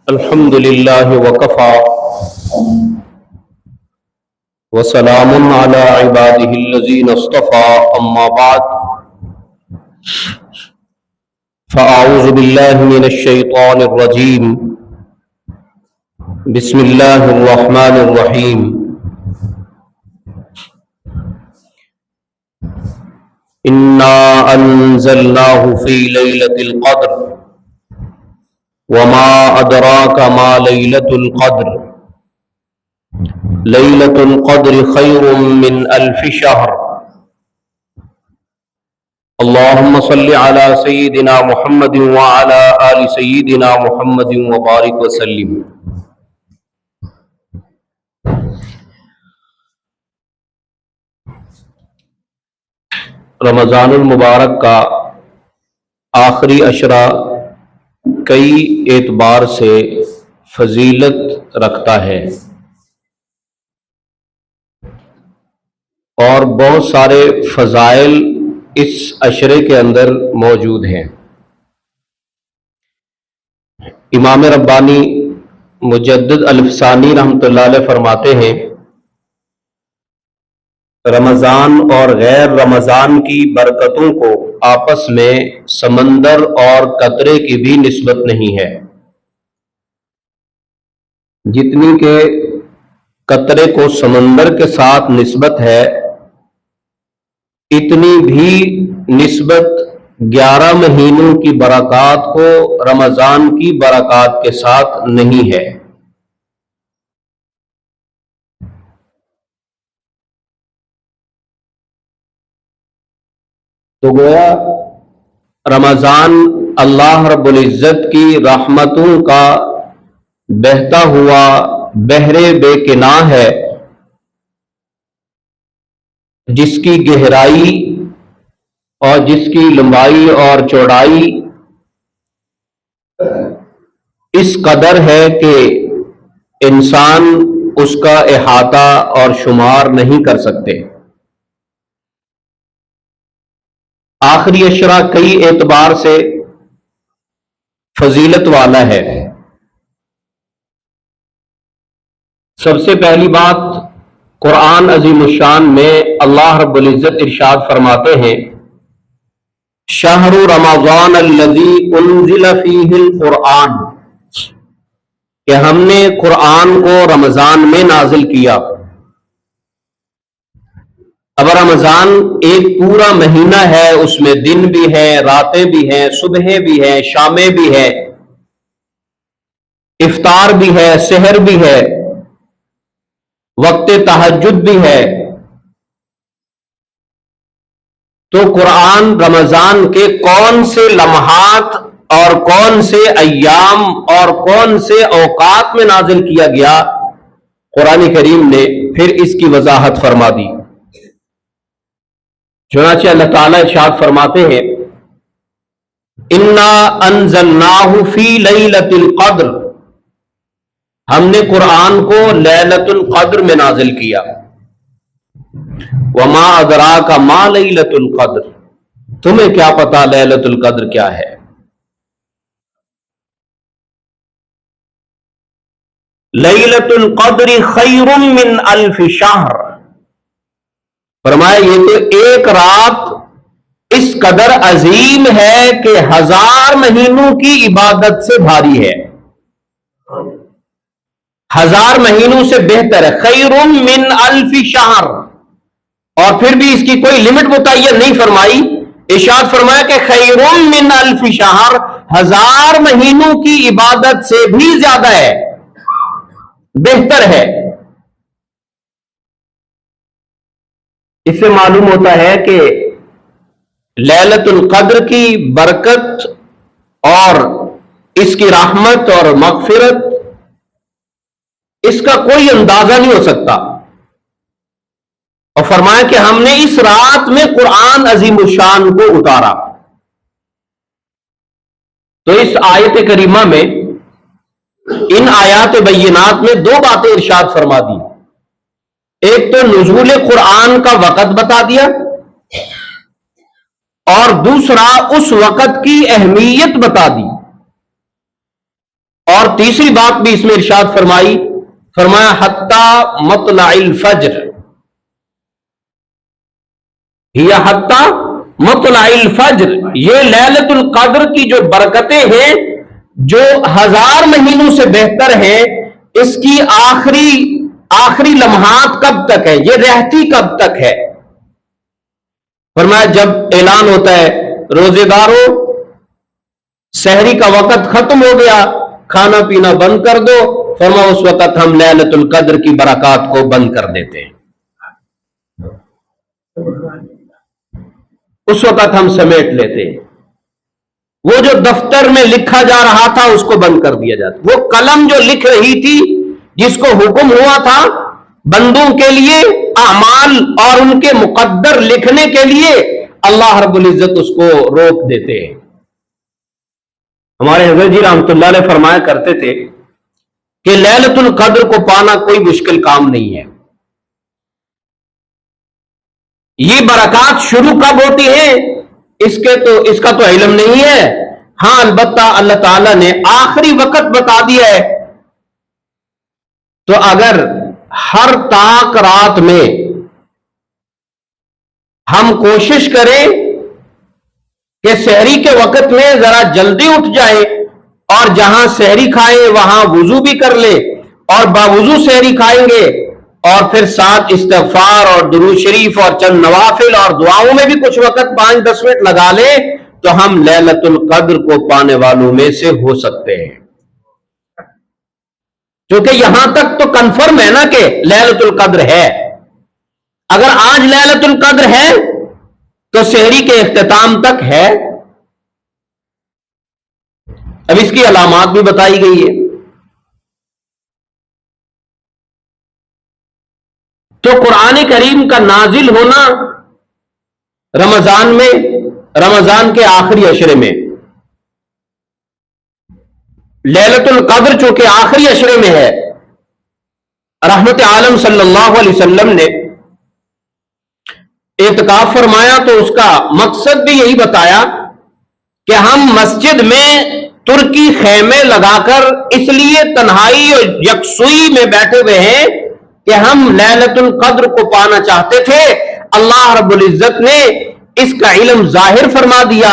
الحمد لله وكفى وسلام على عباده الذين اصطفى أما بعد فأعوذ بالله من الشيطان الرجيم بسم الله الرحمن الرحيم إنا أنزلناه في ليلة القدر وما أدراك ما ليلة القدر ليلة القدر خير من ألف شهر اللهم صل على سيدنا محمد وعلى آل سيدنا محمد وبارك وسلم. رمضان المبارک کا آخری عشرہ کئی اعتبار سے فضیلت رکھتا ہے اور بہت سارے فضائل اس عشرے کے اندر موجود ہیں. امام ربانی مجدد الفسانی رحمۃ اللہ علیہ فرماتے ہیں رمضان اور غیر رمضان کی برکتوں کو آپس میں سمندر اور قطرے کی بھی نسبت نہیں ہے. جتنی کہ قطرے کو سمندر کے ساتھ نسبت ہے اتنی بھی نسبت 11 مہینوں کی برکات کو رمضان کی برکات کے ساتھ نہیں ہے. تو گویا رمضان اللہ رب العزت کی رحمتوں کا بہتا ہوا بحر بے کناں ہے جس کی گہرائی اور جس کی لمبائی اور چوڑائی اس قدر ہے کہ انسان اس کا احاطہ اور شمار نہیں کر سکتے. آخری عشرہ کئی اعتبار سے فضیلت والا ہے. سب سے پہلی بات قرآن عظیم الشان میں اللہ رب العزت ارشاد فرماتے ہیں شہر رمضان الذی انزل فیہ القرآن کہ ہم نے قرآن کو رمضان میں نازل کیا. اب رمضان ایک پورا مہینہ ہے، اس میں دن بھی ہے، راتیں بھی ہیں، صبحیں بھی ہیں، شامیں بھی ہیں، افطار بھی ہے، سحر بھی ہے، وقت تہجد بھی ہے. تو قرآن رمضان کے کون سے لمحات اور کون سے ایام اور کون سے اوقات میں نازل کیا گیا، قرآن کریم نے پھر اس کی وضاحت فرما دی. چنانچہ اللہ تعالیٰ ارشاد فرماتے ہیں انا انزلناہ فی لیلۃ القدر ہم نے قرآن کو لیلۃ القدر میں نازل کیا. وما ادراک ما لیلۃ القدر تمہیں کیا پتا لیلۃ القدر کیا ہے. لیلۃ القدر خیر من الف شہر فرمایا یہ تو ایک رات اس قدر عظیم ہے کہ 1000 مہینوں کی عبادت سے بھاری ہے. 1000 مہینوں سے بہتر ہے. خیر من الف شہر اور پھر بھی اس کی کوئی لمٹ متعین نہیں فرمائی. ارشاد فرمایا کہ خیر من الف شہر 1000 مہینوں کی عبادت سے بھی زیادہ ہے، بہتر ہے. اس سے معلوم ہوتا ہے کہ لیلۃ القدر کی برکت اور اس کی رحمت اور مغفرت اس کا کوئی اندازہ نہیں ہو سکتا. اور فرمایا کہ ہم نے اس رات میں قرآن عظیم الشان کو اتارا. تو اس آیت کریمہ میں ان آیات بینات میں 2 باتیں ارشاد فرما دی. ایک تو نزول قرآن کا وقت بتا دیا اور دوسرا اس وقت کی اہمیت بتا دی اور تیسری بات بھی اس میں ارشاد فرمائی، فرمایا حتی مطلع الفجر، یا حتی مطلع الفجر، یہ لیلۃ القدر کی جو برکتیں ہیں جو 1000 مہینوں سے بہتر ہیں، اس کی آخری لمحات کب تک ہے، یہ رہتی کب تک ہے؟ فرمایا جب اعلان ہوتا ہے روزے داروں سحری کا وقت ختم ہو گیا، کھانا پینا بند کر دو، فرمایا اس وقت ہم لیلۃ القدر کی برکات کو بند کر دیتے ہیں، اس وقت ہم سمیٹ لیتے ہیں، وہ جو دفتر میں لکھا جا رہا تھا اس کو بند کر دیا جاتا، وہ قلم جو لکھ رہی تھی جس کو حکم ہوا تھا بندوں کے لیے اعمال اور ان کے مقدر لکھنے کے لیے، اللہ رب العزت اس کو روک دیتے ہیں۔ ہمارے حضرت جی رحمۃ اللہ علیہ فرمایا کرتے تھے کہ لیلۃ القدر کو پانا کوئی مشکل کام نہیں ہے۔ یہ برکات شروع کب ہوتی ہیں اس کا تو علم نہیں ہے، ہاں البتہ اللہ تعالیٰ نے آخری وقت بتا دیا ہے۔ تو اگر ہر طاق رات میں ہم کوشش کریں کہ سحری کے وقت میں ذرا جلدی اٹھ جائے اور جہاں سحری کھائیں وہاں وضو بھی کر لے اور باوضو سحری کھائیں گے، اور پھر ساتھ استغفار اور درود شریف اور چند نوافل اور دعاؤں میں بھی کچھ وقت 5-10 منٹ لگا لیں تو ہم لیلۃ القدر کو پانے والوں میں سے ہو سکتے ہیں، کیونکہ یہاں تک تو کنفرم ہے نا کہ لیلۃ القدر ہے۔ اگر آج لیلۃ القدر ہے تو سحری کے اختتام تک ہے۔ اب اس کی علامات بھی بتائی گئی ہے۔ تو قرآن کریم کا نازل ہونا رمضان میں، رمضان کے آخری عشرے میں، لیلۃ القدر چونکہ آخری عشرے میں ہے، رحمت عالم صلی اللہ علیہ وسلم نے اعتکاف فرمایا تو اس کا مقصد بھی یہی بتایا کہ ہم مسجد میں ترکی خیمے لگا کر اس لیے تنہائی اور یکسوئی میں بیٹھے ہوئے ہیں کہ ہم لیلۃ القدر کو پانا چاہتے تھے۔ اللہ رب العزت نے اس کا علم ظاہر فرما دیا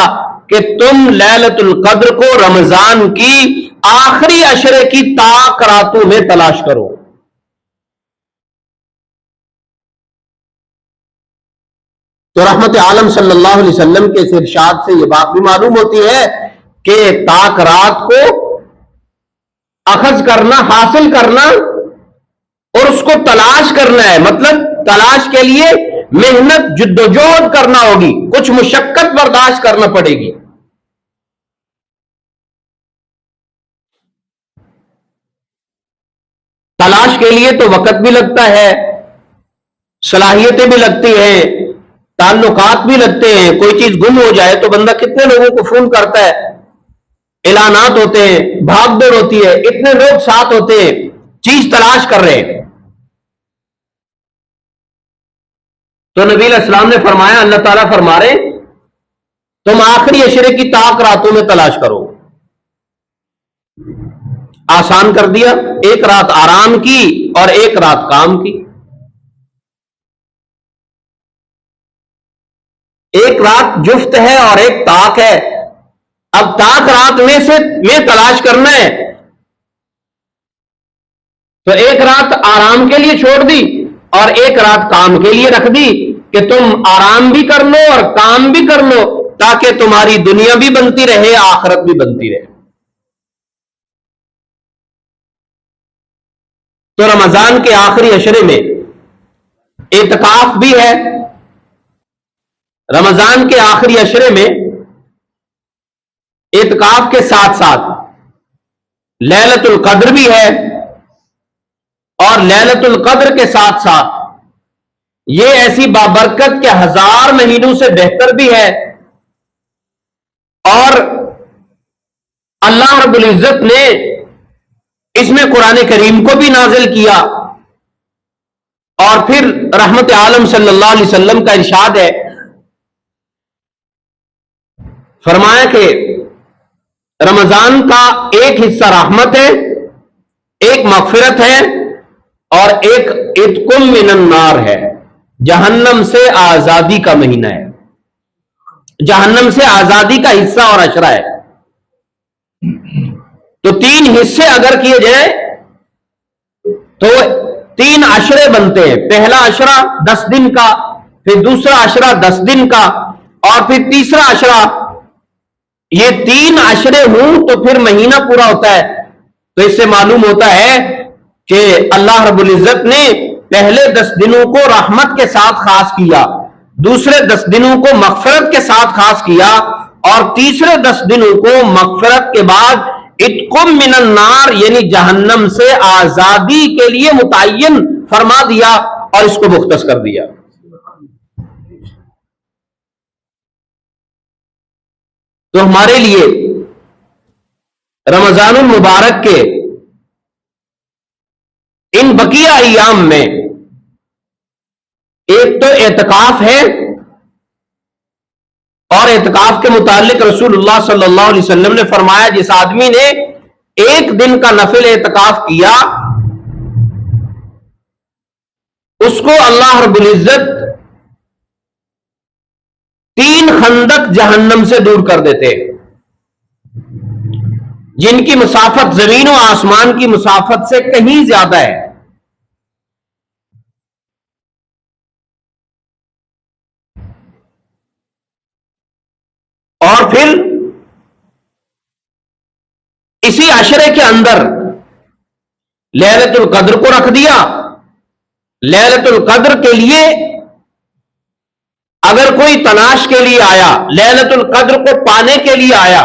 کہ تم لیلۃ القدر کو رمضان کی آخری عشرے کی طاق راتوں میں تلاش کرو۔ تو رحمت عالم صلی اللہ علیہ وسلم کے اس ارشاد سے یہ بات بھی معلوم ہوتی ہے کہ طاق رات کو اخذ کرنا، حاصل کرنا اور اس کو تلاش کرنا ہے، مطلب تلاش کے لیے محنت جدوجہد کرنا ہوگی، کچھ مشقت برداشت کرنا پڑے گی۔ تلاش کے لیے تو وقت بھی لگتا ہے، صلاحیتیں بھی لگتی ہیں، تعلقات بھی لگتے ہیں۔ کوئی چیز گم ہو جائے تو بندہ کتنے لوگوں کو فون کرتا ہے، اعلانات ہوتے ہیں، بھاگ دوڑ ہوتی ہے، اتنے لوگ ساتھ ہوتے ہیں، چیز تلاش کر رہے ہیں۔ تو نبی علیہ السلام نے فرمایا، اللہ تعالیٰ فرما رہے تم آخری عشرے کی طاق راتوں میں تلاش کرو۔ آسان کر دیا، ایک رات آرام کی اور ایک رات کام کی۔ ایک رات جفت ہے اور ایک طاق ہے۔ اب طاق رات میں تلاش کرنا ہے تو ایک رات آرام کے لیے چھوڑ دی اور ایک رات کام کے لیے رکھ دی کہ تم آرام بھی کر لو اور کام بھی کر لو تاکہ تمہاری دنیا بھی بنتی رہے، آخرت بھی بنتی رہے۔ تو رمضان کے آخری عشرے میں اعتکاف بھی ہے، رمضان کے آخری عشرے میں اعتکاف کے ساتھ ساتھ لیلۃ القدر بھی ہے، اور لیلۃ القدر کے ساتھ ساتھ یہ ایسی بابرکت کہ 1000 مہینوں سے بہتر بھی ہے، اور اللہ رب العزت نے اس میں قرآن کریم کو بھی نازل کیا، اور پھر رحمت عالم صلی اللہ علیہ وسلم کا ارشاد ہے، فرمایا کہ رمضان کا ایک حصہ رحمت ہے، ایک مغفرت ہے، اور ایک عتق من النار ہے، جہنم سے آزادی کا مہینہ ہے، جہنم سے آزادی کا حصہ اور عشرہ ہے۔ تو تین حصے اگر کیے جائیں تو تین عشرے بنتے ہیں۔ پہلا عشرہ 10 دن کا، پھر دوسرا عشرہ 10 دن کا، اور پھر تیسرا عشرہ۔ یہ 3 عشرے ہوں تو پھر مہینہ پورا ہوتا ہے۔ تو اس سے معلوم ہوتا ہے کہ اللہ رب العزت نے پہلے 10 دنوں کو رحمت کے ساتھ خاص کیا، دوسرے 10 دنوں کو مغفرت کے ساتھ خاص کیا، اور تیسرے 10 دنوں کو مغفرت کے بعد عتق من النار یعنی جہنم سے آزادی کے لیے متعین فرما دیا اور اس کو مختص کر دیا۔ تو ہمارے لیے رمضان المبارک کے ان بقیہ ایام میں ایک تو اعتکاف ہے، اور اعتکاف کے متعلق رسول اللہ صلی اللہ علیہ وسلم نے فرمایا جس آدمی نے ایک دن کا نفل اعتکاف کیا اس کو اللہ رب العزت 3 خندق جہنم سے دور کر دیتے، جن کی مسافت زمین و آسمان کی مسافت سے کہیں زیادہ ہے۔ اور پھر اسی عشرے کے اندر لیلۃ القدر کو رکھ دیا۔ لیلۃ القدر کے لیے اگر کوئی تلاش کے لیے آیا، لیلۃ القدر کو پانے کے لیے آیا،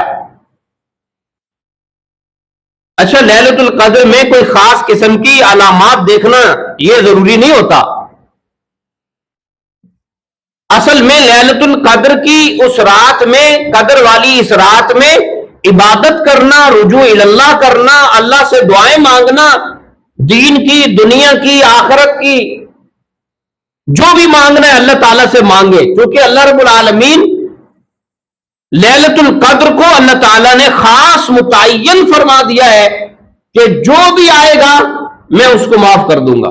اچھا لیلۃ القدر میں کوئی خاص قسم کی علامات دیکھنا یہ ضروری نہیں ہوتا۔ اصل میں لیلۃ القدر کی اس رات میں، قدر والی اس رات میں عبادت کرنا، رجوع اللہ کرنا، اللہ سے دعائیں مانگنا، دین کی، دنیا کی، آخرت کی، جو بھی مانگنا ہے اللہ تعالیٰ سے مانگے، کیونکہ اللہ رب العالمین لیلۃ القدر کو اللہ تعالیٰ نے خاص متعین فرما دیا ہے کہ جو بھی آئے گا میں اس کو معاف کر دوں گا۔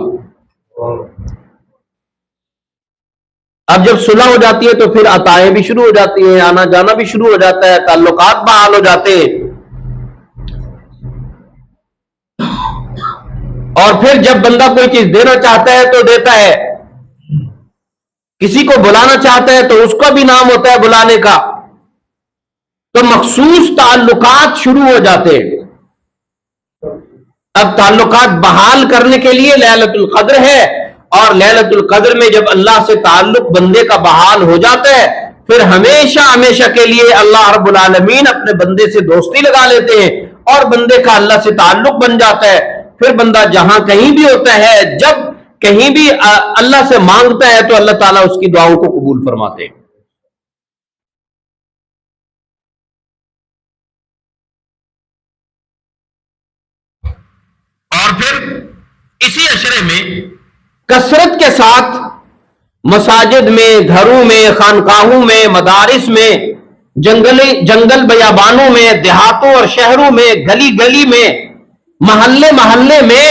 اب جب صلح ہو جاتی ہے تو پھر عطائیں بھی شروع ہو جاتی ہیں، آنا جانا بھی شروع ہو جاتا ہے، تعلقات بحال ہو جاتے ہیں، اور پھر جب بندہ کوئی چیز دینا چاہتا ہے تو دیتا ہے، کسی کو بلانا چاہتا ہے تو اس کا بھی نام ہوتا ہے بلانے کا، تو مخصوص تعلقات شروع ہو جاتے ہیں۔ اب تعلقات بحال کرنے کے لیے لیلۃ القدر ہے، اور لیلۃ القدر میں جب اللہ سے تعلق بندے کا بحال ہو جاتا ہے پھر ہمیشہ ہمیشہ کے لیے اللہ رب العالمین اپنے بندے سے دوستی لگا لیتے ہیں، اور بندے کا اللہ سے تعلق بن جاتا ہے۔ پھر بندہ جہاں کہیں بھی ہوتا ہے، جب کہیں بھی اللہ سے مانگتا ہے تو اللہ تعالیٰ اس کی دعاؤں کو قبول فرماتے ہیں۔ اور پھر اسی عشرے میں کثرت کے ساتھ مساجد میں، گھروں میں، خانقاہوں میں، مدارس میں، جنگل بیابانوں میں، دیہاتوں اور شہروں میں، گلی گلی میں، محلے محلے میں،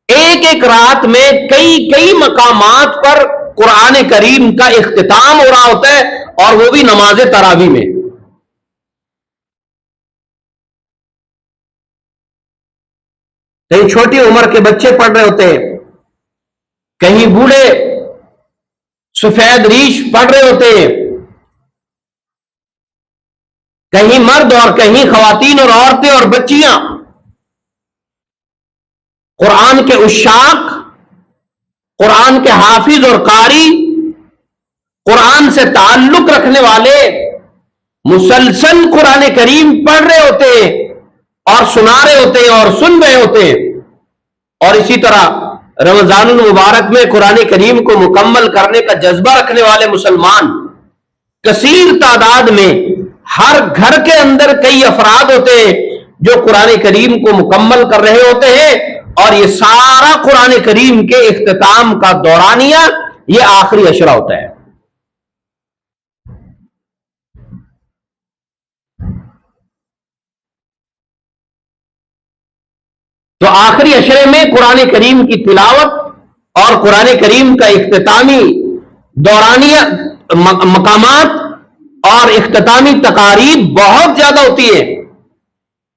ایک ایک رات میں کئی کئی مقامات پر قرآن کریم کا اختتام ہو رہا ہوتا ہے، اور وہ بھی نماز تراویح میں۔ کہیں چھوٹی عمر کے بچے پڑھ رہے ہوتے ہیں، کہیں بوڑھے سفید ریش پڑھ رہے ہوتے ہیں، کہیں مرد اور کہیں خواتین اور عورتیں اور بچیاں، قرآن کے عشاق، قرآن کے حافظ اور قاری، قرآن سے تعلق رکھنے والے مسلسل قرآن کریم پڑھ رہے ہوتے ہیں اور سنا رہے ہوتے ہیں اور سن رہے ہوتے ہیں۔ اور اسی طرح رمضان المبارک میں قرآن کریم کو مکمل کرنے کا جذبہ رکھنے والے مسلمان کثیر تعداد میں، ہر گھر کے اندر کئی افراد ہوتے ہیں جو قرآن کریم کو مکمل کر رہے ہوتے ہیں، اور یہ سارا قرآن کریم کے اختتام کا دورانیہ یہ آخری عشرہ ہوتا ہے۔ تو آخری عشرے میں قرآن کریم کی تلاوت اور قرآن کریم کا اختتامی دورانیہ مقامات اور اختتامی تقاریب بہت زیادہ ہوتی ہے،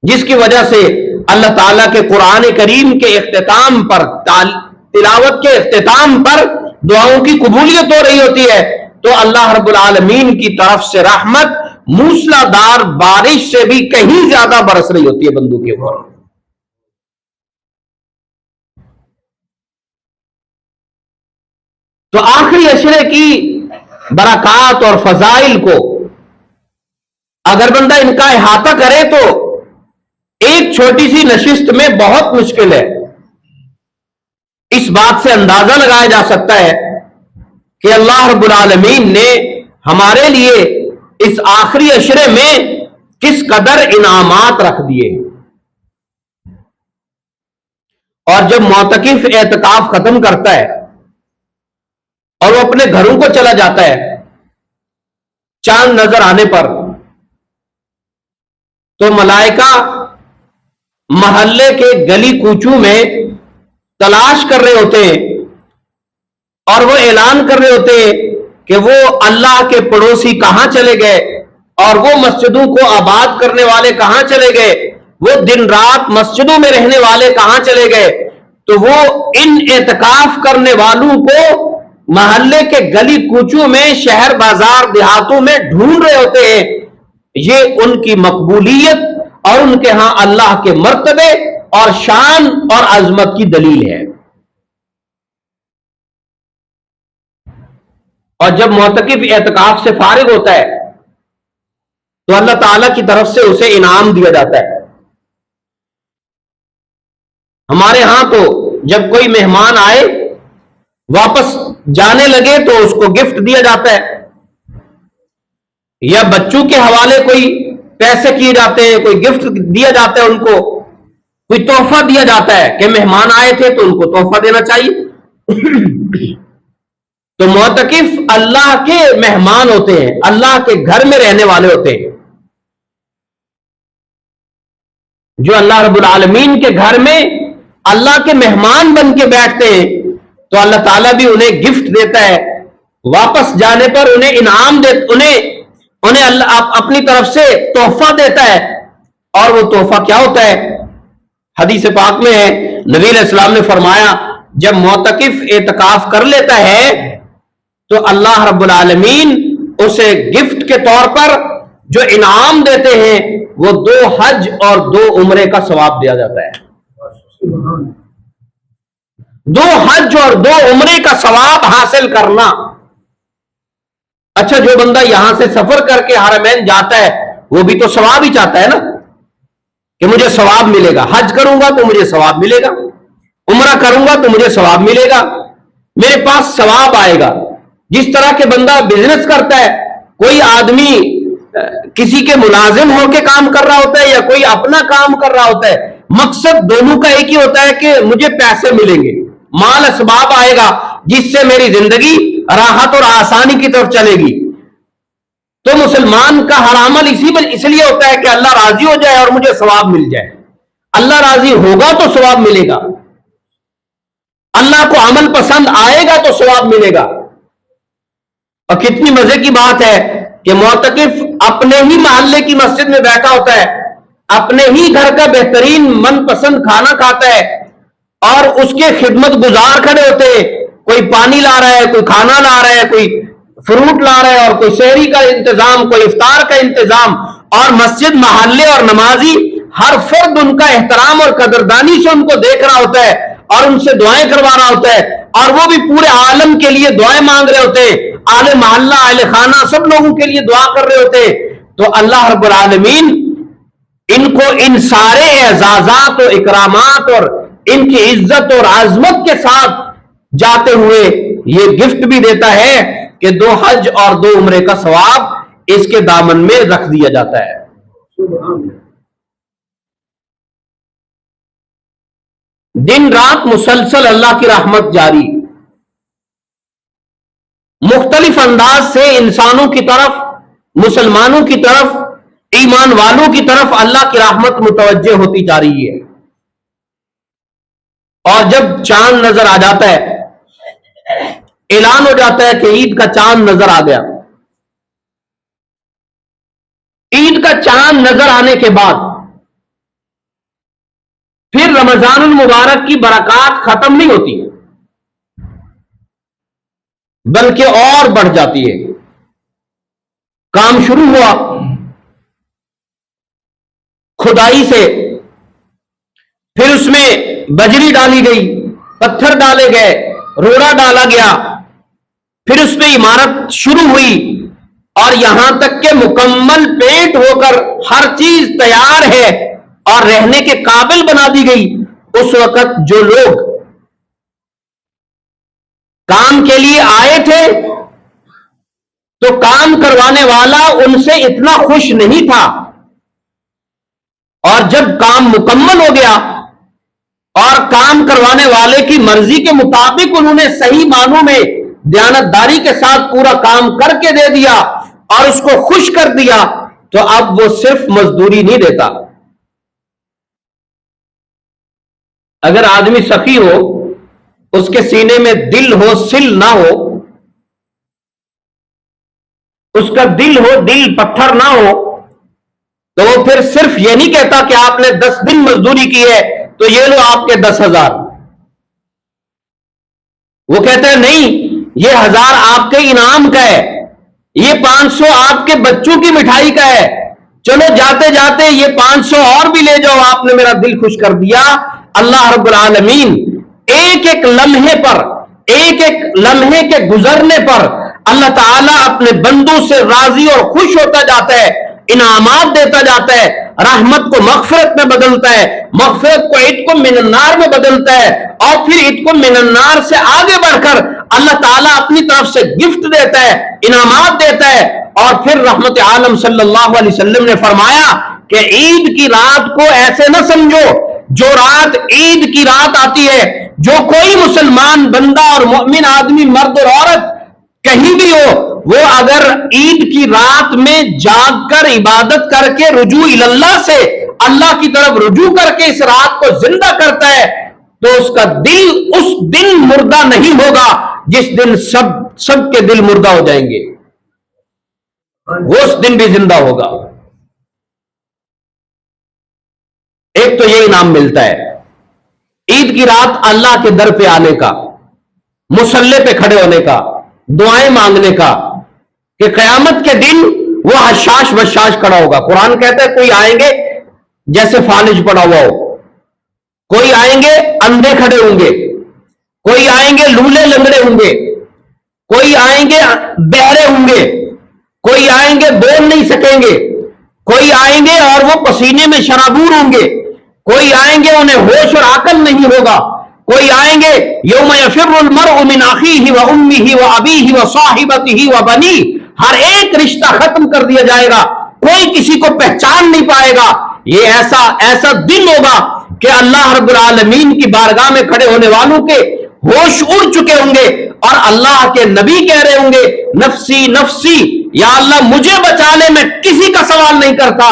جس کی وجہ سے اللہ تعالیٰ کے قرآن کریم کے اختتام پر، تلاوت کے اختتام پر دعاؤں کی قبولیت ہو رہی ہوتی ہے، تو اللہ رب العالمین کی طرف سے رحمت موسلا دار بارش سے بھی کہیں زیادہ برس رہی ہوتی ہے بندوں کے اوپر۔ تو آخری عشرے کی برکات اور فضائل کو اگر بندہ ان کا احاطہ کرے تو ایک چھوٹی سی نشست میں بہت مشکل ہے۔ اس بات سے اندازہ لگایا جا سکتا ہے کہ اللہ رب العالمین نے ہمارے لیے اس آخری عشرے میں کس قدر انعامات رکھ دیے۔ اور جب معتکف اعتکاف ختم کرتا ہے اور وہ اپنے گھروں کو چلا جاتا ہے چاند نظر آنے پر، تو ملائکہ محلے کے گلی کوچوں میں تلاش کر رہے ہوتے ہیں اور وہ اعلان کر رہے ہوتے ہیں کہ وہ اللہ کے پڑوسی کہاں چلے گئے، اور وہ مسجدوں کو آباد کرنے والے کہاں چلے گئے، وہ دن رات مسجدوں میں رہنے والے کہاں چلے گئے۔ تو وہ ان اعتکاف کرنے والوں کو محلے کے گلی کوچوں میں، شہر بازار دیہاتوں میں ڈھونڈ رہے ہوتے ہیں۔ یہ ان کی مقبولیت اور ان کے ہاں اللہ کے مرتبے اور شان اور عظمت کی دلیل ہے۔ اور جب معتکف اعتکاف سے فارغ ہوتا ہے تو اللہ تعالی کی طرف سے اسے انعام دیا جاتا ہے۔ ہمارے ہاں تو جب کوئی مہمان آئے واپس جانے لگے تو اس کو گفٹ دیا جاتا ہے، یا بچوں کے حوالے کوئی پیسے کیے جاتے ہیں، کوئی گفٹ دیا جاتا ہے، ان کو کوئی تحفہ دیا جاتا ہے کہ مہمان آئے تھے تو ان کو تحفہ دینا چاہیے۔ تو معتکف اللہ کے مہمان ہوتے ہیں، اللہ کے گھر میں رہنے والے ہوتے ہیں، جو اللہ رب العالمین کے گھر میں اللہ کے مہمان بن کے بیٹھتے ہیں، تو اللہ تعالیٰ بھی انہیں گفٹ دیتا ہے، واپس جانے پر انہیں انعام انہیں اللہ اپنی طرف سے تحفہ دیتا ہے۔ اور وہ تحفہ کیا ہوتا ہے؟ حدیث پاک میں ہے، نبی علیہ السلام نے فرمایا جب معتکف اعتکاف کر لیتا ہے تو اللہ رب العالمین اسے گفٹ کے طور پر جو انعام دیتے ہیں وہ 2 حج اور 2 عمرے کا ثواب دیا جاتا ہے۔ 2 حج اور 2 عمرے کا ثواب حاصل کرنا۔ اچھا، جو بندہ یہاں سے سفر کر کے حرمین جاتا ہے وہ بھی تو ثواب ہی چاہتا ہے نا، کہ مجھے ثواب ملے گا، حج کروں گا تو مجھے ثواب ملے گا، عمرہ کروں گا تو مجھے ثواب ملے گا، میرے پاس ثواب آئے گا۔ جس طرح کے بندہ بزنس کرتا ہے، کوئی آدمی کسی کے ملازم ہو کے کام کر رہا ہوتا ہے یا کوئی اپنا کام کر رہا ہوتا ہے، مقصد دونوں کا ایک ہی ہوتا ہے کہ مجھے پیسے ملیں گے، مال اسباب آئے گا جس سے میری زندگی راحت اور آسانی کی طرف چلے گی۔ تو مسلمان کا ہر عمل اس لیے ہوتا ہے کہ اللہ راضی ہو جائے اور مجھے ثواب مل جائے۔ اللہ راضی ہوگا تو ثواب ملے گا، اللہ کو عمل پسند آئے گا تو ثواب ملے گا۔ اور کتنی مزے کی بات ہے کہ معتکف اپنے ہی محلے کی مسجد میں بیٹھا ہوتا ہے، اپنے ہی گھر کا بہترین من پسند کھانا کھاتا ہے، اور اس کے خدمت گزار کھڑے ہوتے ہیں، کوئی پانی لا رہا ہے، کوئی کھانا لا رہا ہے، کوئی فروٹ لا رہا ہے، اور کوئی سحری کا انتظام، کوئی افطار کا انتظام، اور مسجد محلے اور نمازی ہر فرد ان کا احترام اور قدردانی سے ان کو دیکھ رہا ہوتا ہے اور ان سے دعائیں کروا رہا ہوتا ہے، اور وہ بھی پورے عالم کے لیے دعائیں مانگ رہے ہوتے ہیں، اہل محلہ اہل خانہ سب لوگوں کے لیے دعا کر رہے ہوتے ہیں۔ تو اللہ رب العالمین ان کو ان سارے اعزازات و اکرامات اور ان کی عزت اور عظمت کے ساتھ جاتے ہوئے یہ گفٹ بھی دیتا ہے کہ 2 حج اور 2 عمرے کا ثواب اس کے دامن میں رکھ دیا جاتا ہے۔ دن رات مسلسل اللہ کی رحمت جاری، مختلف انداز سے انسانوں کی طرف، مسلمانوں کی طرف، ایمان والوں کی طرف اللہ کی رحمت متوجہ ہوتی جا رہی ہے۔ اور جب چاند نظر آ جاتا ہے، اعلان ہو جاتا ہے کہ عید کا چاند نظر آ گیا، عید کا چاند نظر آنے کے بعد پھر رمضان المبارک کی برکات ختم نہیں ہوتی بلکہ اور بڑھ جاتی ہے۔ کام شروع ہوا کھدائی سے، پھر اس میں بجری ڈالی گئی، پتھر ڈالے گئے، روڑا ڈالا گیا، پھر اس پہ عمارت شروع ہوئی، اور یہاں تک کہ مکمل پیٹ ہو کر ہر چیز تیار ہے اور رہنے کے قابل بنا دی گئی۔ اس وقت جو لوگ کام کے لیے آئے تھے تو کام کروانے والا ان سے اتنا خوش نہیں تھا، اور جب کام مکمل ہو گیا اور کام کروانے والے کی مرضی کے مطابق انہوں نے صحیح معنوں میں دیانتداری کے ساتھ پورا کام کر کے دے دیا اور اس کو خوش کر دیا، تو اب وہ صرف مزدوری نہیں دیتا۔ اگر آدمی سخی ہو، اس کے سینے میں دل ہو، سل نہ ہو، اس کا دل ہو، دل پتھر نہ ہو، تو وہ پھر صرف یہ نہیں کہتا کہ آپ نے 10 دن مزدوری کی ہے تو یہ لو آپ کے 10,000۔ وہ کہتے ہیں نہیں، یہ 1000 آپ کے انعام کا ہے، یہ 500 آپ کے بچوں کی مٹھائی کا ہے، چلو جاتے جاتے یہ 500 اور بھی لے جاؤ، آپ نے میرا دل خوش کر دیا۔ اللہ رب العالمین ایک ایک لمحے پر، ایک ایک لمحے کے گزرنے پر اللہ تعالیٰ اپنے بندوں سے راضی اور خوش ہوتا جاتا ہے، انعامات دیتا جاتا ہے، رحمت کو مغفرت میں بدلتا ہے، مغفرت کو عتق من النار میں بدلتا ہے، اور پھر عتق من النار سے آگے بڑھ کر اللہ تعالیٰ اپنی طرف سے گفٹ دیتا ہے، انعامات دیتا ہے۔ اور پھر رحمت عالم صلی اللہ علیہ وسلم نے فرمایا کہ عید کی رات کو ایسے نہ سمجھو، جو رات عید کی رات آتی ہے، جو کوئی مسلمان بندہ اور مومن آدمی مرد اور عورت کہیں بھی ہو، وہ اگر عید کی رات میں جاگ کر عبادت کر کے رجوع اللہ سے اللہ کی طرف رجوع کر کے اس رات کو زندہ کرتا ہے، تو اس کا دل اس دن مردہ نہیں ہوگا جس دن سب کے دل مردہ ہو جائیں گے، وہ اس دن بھی زندہ ہوگا۔ ایک تو یہ انعام ملتا ہے عید کی رات اللہ کے در پہ آنے کا، مصلی پہ کھڑے ہونے کا، دعائیں مانگنے کا، کہ قیامت کے دن وہ حشاش بشاش کھڑا ہوگا۔ قرآن کہتا ہے کوئی آئیں گے جیسے فالج پڑا ہوا ہو، کوئی آئیں گے اندھے کھڑے ہوں گے، کوئی آئیں گے لولے لنگڑے ہوں گے، کوئی آئیں گے بہرے ہوں گے، کوئی آئیں گے بول نہیں سکیں گے، کوئی آئیں گے اور وہ پسینے میں شرابور ہوں گے، کوئی آئیں گے انہیں ہوش اور عقل نہیں ہوگا، کوئی آئیں گے یوم یفر المرء من اخیہ و امہ و ابیہ و صاحبتہ و بنیہ، ہر ایک رشتہ ختم کر دیا جائے گا، کوئی کسی کو پہچان نہیں پائے گا۔ یہ ایسا دن ہوگا کہ اللہ رب العالمین کی بارگاہ میں کھڑے ہونے والوں کے ہوش اڑ چکے ہوں گے، اور اللہ کے نبی کہہ رہے ہوں گے نفسی نفسی، یا اللہ مجھے بچا لے، میں کسی کا سوال نہیں کرتا۔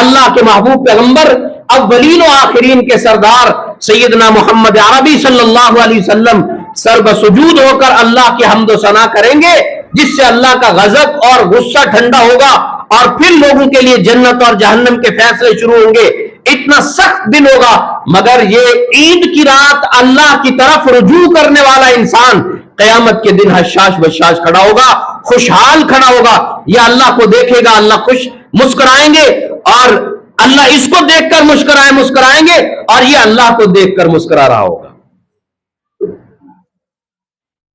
اللہ کے محبوب پیغمبر اولین و آخرین کے سردار سیدنا محمد عربی صلی اللہ علیہ وسلم سر بسجود ہو کر اللہ کی حمد و ثنا کریں گے، جس سے اللہ کا غضب اور غصہ ٹھنڈا ہوگا، اور پھر لوگوں کے لیے جنت اور جہنم کے فیصلے شروع ہوں گے۔ اتنا سخت دن ہوگا، مگر یہ عید کی رات اللہ کی طرف رجوع کرنے والا انسان قیامت کے دن حشاش بشاش کھڑا ہوگا، خوشحال کھڑا ہوگا، یہ اللہ کو دیکھے گا، اللہ خوش مسکرائیں گے، اور اللہ اس کو دیکھ کر مسکرائیں گے، اور یہ اللہ کو دیکھ کر مسکرا رہا ہوگا۔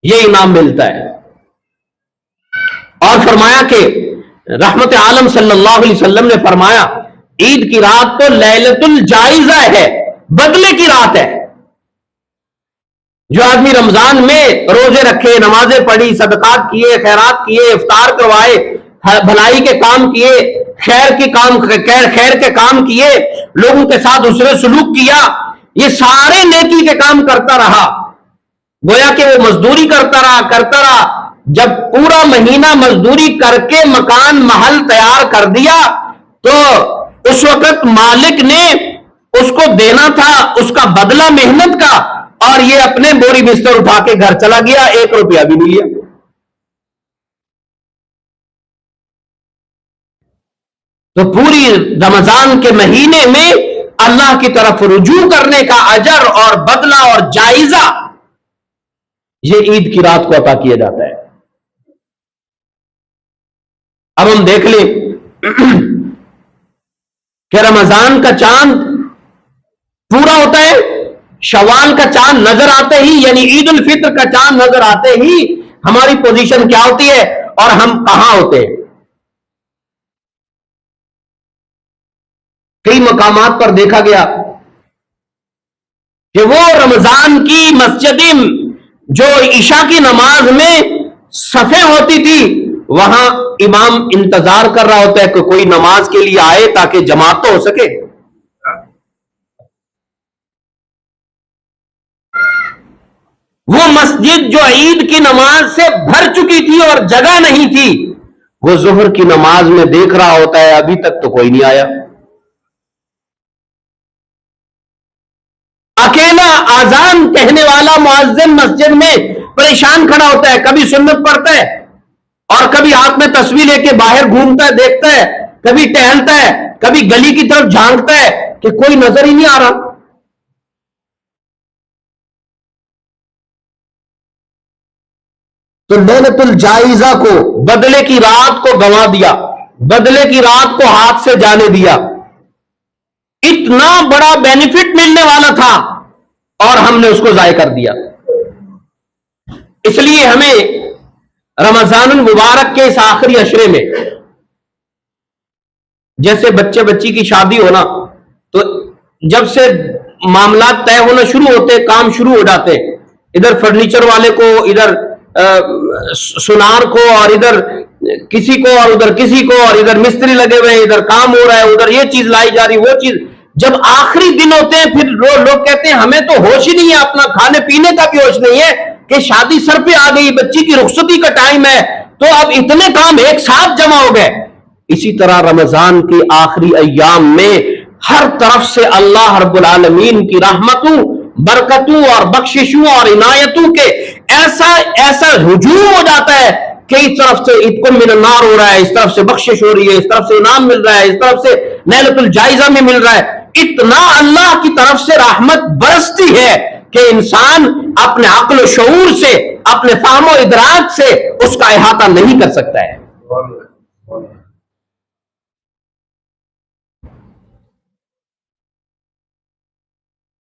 یہ انعام ملتا ہے۔ اور فرمایا کہ رحمت عالم صلی اللہ علیہ وسلم نے فرمایا عید کی رات تو لیلۃ الجائزہ ہے، بدلے کی رات ہے۔ جو آدمی رمضان میں روزے رکھے، نمازیں پڑھی، صدقات کیے، خیرات کیے، افطار کروائے، بھلائی کے کام کیے، خیر کے کام کیے، لوگوں کے ساتھ حسن سلوک کیا، یہ سارے نیکی کے کام کرتا رہا، گویا کہ وہ مزدوری کرتا رہا۔ جب پورا مہینہ مزدوری کر کے مکان محل تیار کر دیا تو اس وقت مالک نے اس کو دینا تھا اس کا بدلہ محنت کا، اور یہ اپنے بوری بستر اٹھا کے گھر چلا گیا، 1 روپیہ بھی نہیں لیا۔ تو پوری رمضان کے مہینے میں اللہ کی طرف رجوع کرنے کا اجر اور بدلہ اور جائزہ یہ عید کی رات کو عطا کیا جاتا ہے۔ اب ہم دیکھ لیں کہ رمضان کا چاند پورا ہوتا ہے، شوال کا چاند نظر آتے ہی، یعنی عید الفطر کا چاند نظر آتے ہی ہماری پوزیشن کیا ہوتی ہے اور ہم کہاں ہوتے ہیں؟ کئی مقامات پر دیکھا گیا کہ وہ رمضان کی مسجدیں جو عشاء کی نماز میں صفیں ہوتی تھی، وہاں امام انتظار کر رہا ہوتا ہے کہ کوئی نماز کے لیے آئے تاکہ جماعت تو ہو سکے۔ وہ مسجد جو عید کی نماز سے بھر چکی تھی اور جگہ نہیں تھی، وہ ظہر کی نماز میں دیکھ رہا ہوتا ہے ابھی تک تو کوئی نہیں آیا۔ اکیلا آذان کہنے والا مؤذن مسجد میں پریشان کھڑا ہوتا ہے، کبھی سنت پڑھتا ہے اور کبھی ہاتھ میں تصویر لے کے باہر گھومتا ہے، دیکھتا ہے، کبھی ٹہلتا ہے، کبھی گلی کی طرف جھانکتا ہے کہ کوئی نظر ہی نہیں آ رہا۔ تو لیلۃ الجائزہ کو، بدلے کی رات کو گنوا دیا، بدلے کی رات کو ہاتھ سے جانے دیا۔ اتنا بڑا بینیفٹ ملنے والا تھا اور ہم نے اس کو ضائع کر دیا۔ اس لیے ہمیں رمضان المبارک کے اس آخری عشرے میں، جیسے بچے بچی کی شادی ہونا، تو جب سے معاملات طے ہونا شروع ہوتے، کام شروع ہو جاتے، ادھر فرنیچر والے کو، ادھر سنار کو، اور ادھر کسی کو، اور ادھر کسی کو، اور ادھر مستری لگے ہوئے ہیں، ادھر کام ہو رہا ہے، ادھر یہ چیز لائی جا رہی، وہ چیز۔ جب آخری دن ہوتے ہیں پھر لوگ کہتے ہیں ہمیں تو ہوش ہی نہیں ہے، اپنا کھانے پینے کا بھی ہوش نہیں ہے کہ شادی سر پہ آ گئی، بچی کی رخصتی کا ٹائم ہے، تو اب اتنے کام ایک ساتھ جمع ہو گئے۔ اسی طرح رمضان کے آخری ایام میں ہر طرف سے اللہ رب العالمین کی رحمتوں، برکتوں اور بخششوں اور عنایتوں کے ایسا ہجوم ہو جاتا ہے کہ اس طرف سے عتق من النار ہو رہا ہے، اس طرف سے بخشش ہو رہی ہے، اس طرف سے انعام مل رہا ہے، اس طرف سے لیلۃ الجائزہ میں مل رہا ہے۔ اتنا اللہ کی طرف سے رحمت برستی ہے کہ انسان اپنے عقل و شعور سے، اپنے فہم و ادراک سے اس کا احاطہ نہیں کر سکتا ہے۔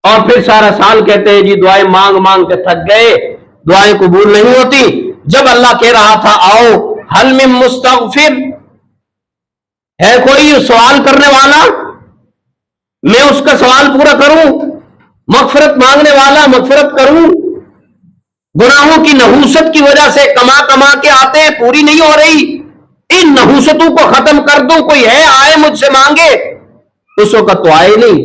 اور پھر سارا سال کہتے ہیں جی دعائیں مانگ مانگ کے تھک گئے، دعائیں قبول نہیں ہوتی۔ جب اللہ کہہ رہا تھا آؤ حل من مستغفر، ہے کوئی سوال کرنے والا، میں اس کا سوال پورا کروں، مغفرت مانگنے والا مغفرت کروں، گناہوں کی نحوست کی وجہ سے کما کما کے آتے ہیں، پوری نہیں ہو رہی، ان نحوستوں کو ختم کر دوں، کوئی ہے آئے مجھ سے مانگے، اس وقت تو آئے نہیں۔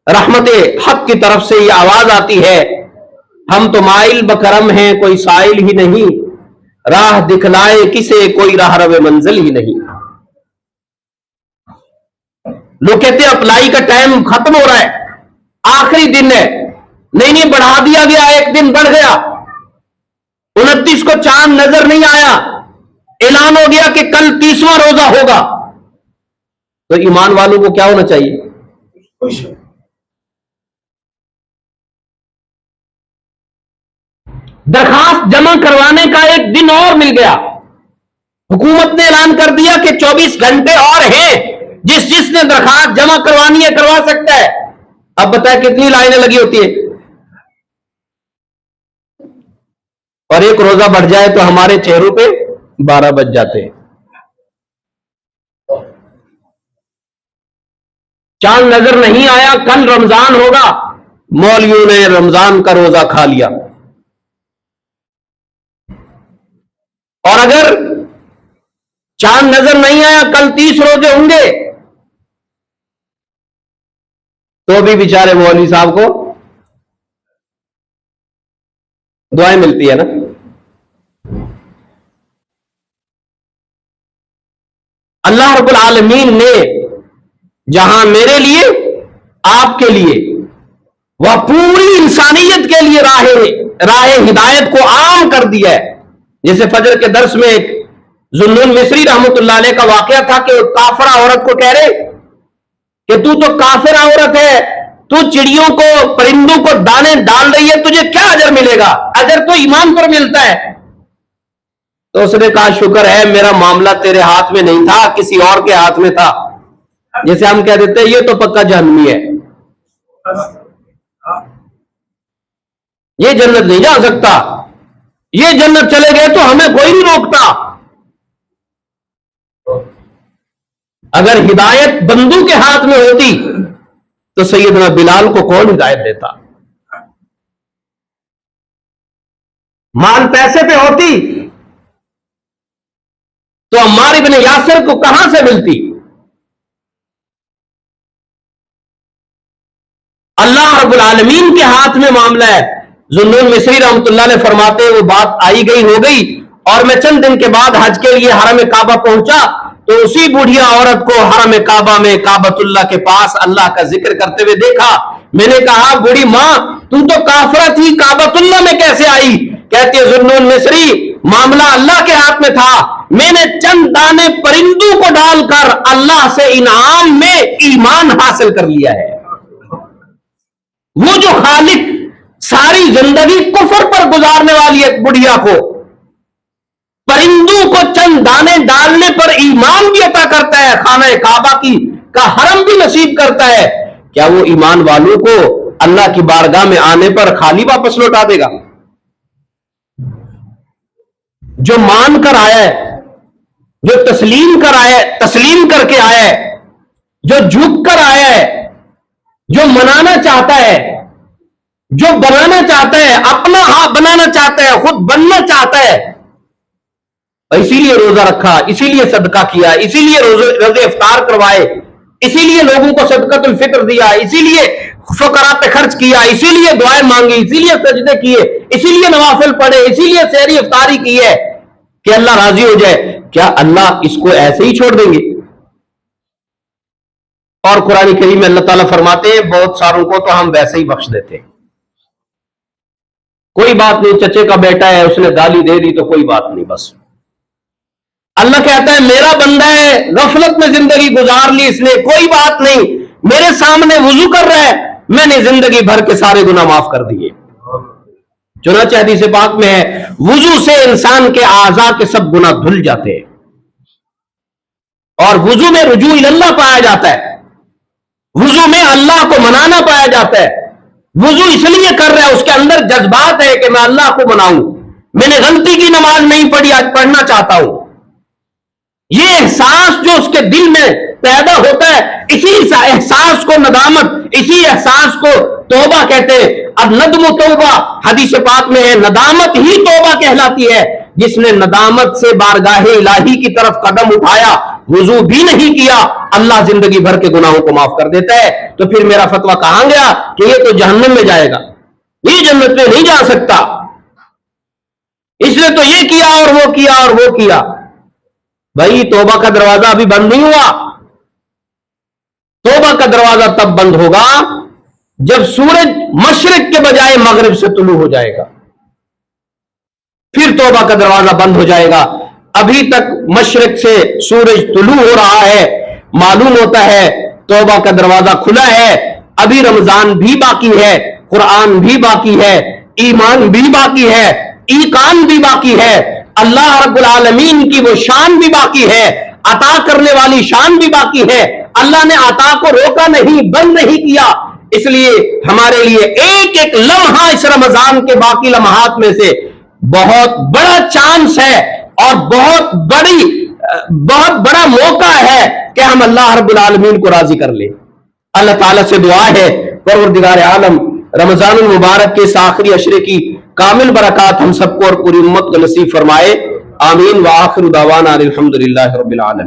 رحمت حق کی طرف سے یہ آواز آتی ہے، ہم تو مائل بکرم ہیں کوئی سائل ہی نہیں، راہ دکھلائے کسے کوئی راہ رو منزل ہی نہیں۔ لوگ کہتے ہیں اپلائی کا ٹائم ختم ہو رہا ہے، آخری دن ہے، نہیں بڑھا دیا گیا، ایک دن بڑھ گیا، 29 کو چاند نظر نہیں آیا، اعلان ہو گیا کہ کل 30واں روزہ ہوگا، تو ایمان والوں کو کیا ہونا چاہیے؟ درخواست جمع کروانے کا ایک دن اور مل گیا، حکومت نے اعلان کر دیا کہ 24 گھنٹے اور ہیں، جس نے درخواست جمع کروانی ہے کروا سکتا ہے۔ اب بتائیں کتنی لائنیں لگی ہوتی ہیں، اور ایک روزہ بڑھ جائے تو ہمارے چہروں پہ 12 بج جاتے ہیں۔ چاند نظر نہیں آیا، کل رمضان ہوگا، مولویوں نے رمضان کا روزہ کھا لیا، اور اگر چاند نظر نہیں آیا، کل 30 روزے ہوں گے، تو بھی بیچارے مولوی صاحب کو دعائیں ملتی ہے نا۔ اللہ رب العالمین نے جہاں میرے لیے، آپ کے لیے وہ پوری انسانیت کے لیے راہ ہدایت کو عام کر دیا ہے. جیسے فجر کے درس میں ذوالنون مصری رحمت اللہ علیہ کا واقعہ تھا کہ کافرہ عورت کو کہہ رہے کہ تو کافرہ عورت ہے، تو چڑیوں کو پرندوں کو دانے ڈال رہی ہے، تجھے کیا اجر ملے گا؟ اجر تو ایمان پر ملتا ہے. تو اس نے کہا شکر ہے میرا معاملہ تیرے ہاتھ میں نہیں تھا، کسی اور کے ہاتھ میں تھا. جیسے ہم کہہ دیتے ہیں یہ تو پکا جہنمی ہے، یہ جنت نہیں جا سکتا، یہ جنت چلے گئے تو ہمیں کوئی نہیں روکتا. اگر ہدایت بندوں کے ہاتھ میں ہوتی تو سیدنا بلال کو کون ہدایت دیتا؟ مال پیسے پہ ہوتی تو عمار ابن یاسر کو کہاں سے ملتی؟ اللہ رب العالمین کے ہاتھ میں معاملہ ہے. ذوالنون مصری رحمت اللہ علیہ فرماتے ہیں وہ بات آئی گئی ہو گئی، اور میں چند دن کے بعد حج کے لیے حرم کعبہ پہنچا تو اسی بوڑھیا عورت کو حرم کعبہ میں کعبۃ اللہ کے پاس اللہ کا ذکر کرتے ہوئے دیکھا. میں نے کہا بوڑھی ماں تم تو کافرہ تھی، کعبۃ اللہ میں کیسے آئی؟ کہتی ہے ذوالنون مصری معاملہ اللہ کے ہاتھ میں تھا، میں نے چند دانے پرندوں کو ڈال کر اللہ سے انعام میں ایمان حاصل کر لیا ہے. وہ جو خالق ساری زندگی کفر پر گزارنے والی ایک بڑھیا کو پرندوں کو چند دانے ڈالنے پر ایمان بھی عطا کرتا ہے، خانہ کعبہ کا حرم بھی نصیب کرتا ہے، کیا وہ ایمان والوں کو اللہ کی بارگاہ میں آنے پر خالی واپس لوٹا دے گا؟ جو مان کر آیا ہے، جو تسلیم کر کے آیا ہے، جو جھک کر آیا ہے، جو منانا چاہتا ہے، جو بنانا چاہتا ہے، اپنا ہاں بنانا چاہتا ہے، خود بننا چاہتا ہے، اسی لیے روزہ رکھا، اسی لیے صدقہ کیا، اسی لیے روزے افطار کروائے، اسی لیے لوگوں کو صدقۃ الفطر دیا، اسی لیے فقراء پہ خرچ کیا، اسی لیے دعائیں مانگی، اسی لیے سجدے کیے، اسی لیے نوافل پڑھے، اسی لیے سحری افطاری کی ہے کہ اللہ راضی ہو جائے. کیا اللہ اس کو ایسے ہی چھوڑ دیں گے؟ اور قرآن کریم میں اللہ تعالیٰ فرماتے ہیں بہت ساروں کو تو ہم ویسے ہی بخش دیتے ہیں، کوئی بات نہیں، چچے کا بیٹا ہے اس نے گالی دے دی تو کوئی بات نہیں، بس. اللہ کہتا ہے میرا بندہ ہے، غفلت میں زندگی گزار لی اس نے، کوئی بات نہیں، میرے سامنے وضو کر رہا ہے، میں نے زندگی بھر کے سارے گناہ معاف کر دیے. چنانچہ حدیث پاک میں ہے وضو سے انسان کے اعضاء کے سب گناہ دھل جاتے ہیں، اور وضو میں رجوع اللہ پایا جاتا ہے، وضو میں اللہ کو منانا پایا جاتا ہے. وضو اس لیے کر رہا ہے، اس کے اندر جذبات ہے کہ میں اللہ کو مناؤں، میں نے غلطی کی نماز نہیں پڑھی آج پڑھنا چاہتا ہوں. یہ احساس جو اس کے دل میں پیدا ہوتا ہے، اسی احساس کو ندامت، اسی احساس کو توبہ کہتے ہیں. اب ندم و توبہ حدیث پاک میں ہے، ندامت ہی توبہ کہلاتی ہے. جس نے ندامت سے بارگاہ الہی کی طرف قدم اٹھایا، وضو بھی نہیں کیا، اللہ زندگی بھر کے گناہوں کو معاف کر دیتا ہے. تو پھر میرا فتویٰ کہاں گیا کہ یہ تو جہنم میں جائے گا، یہ جنت میں نہیں جا سکتا، اس نے تو یہ کیا اور وہ کیا اور وہ کیا. بھائی توبہ کا دروازہ ابھی بند نہیں ہوا. توبہ کا دروازہ تب بند ہوگا جب سورج مشرق کے بجائے مغرب سے طلوع ہو جائے گا، پھر توبہ کا دروازہ بند ہو جائے گا. ابھی تک مشرق سے سورج طلوع ہو رہا ہے، معلوم ہوتا ہے توبہ کا دروازہ کھلا ہے. ابھی رمضان بھی باقی ہے، قرآن بھی باقی ہے، ایمان بھی باقی ہے، ایقان بھی باقی ہے، اللہ رب العالمین کی وہ شان بھی باقی ہے، عطا کرنے والی شان بھی باقی ہے. اللہ نے عطا کو روکا نہیں، بند نہیں کیا. اس لیے ہمارے لیے ایک ایک لمحہ اس رمضان کے باقی لمحات میں سے بہت بڑا چانس ہے اور بہت بڑا موقع ہے کہ ہم اللہ رب العالمین کو راضی کر لیں. اللہ تعالیٰ سے دعا ہے پروردگار عالم رمضان المبارک کے اس آخری عشرے کی کامل برکات ہم سب کو اور پوری امت کو نصیب فرمائے. آمین. وآخر دعوانا الحمدللہ رب العالمین.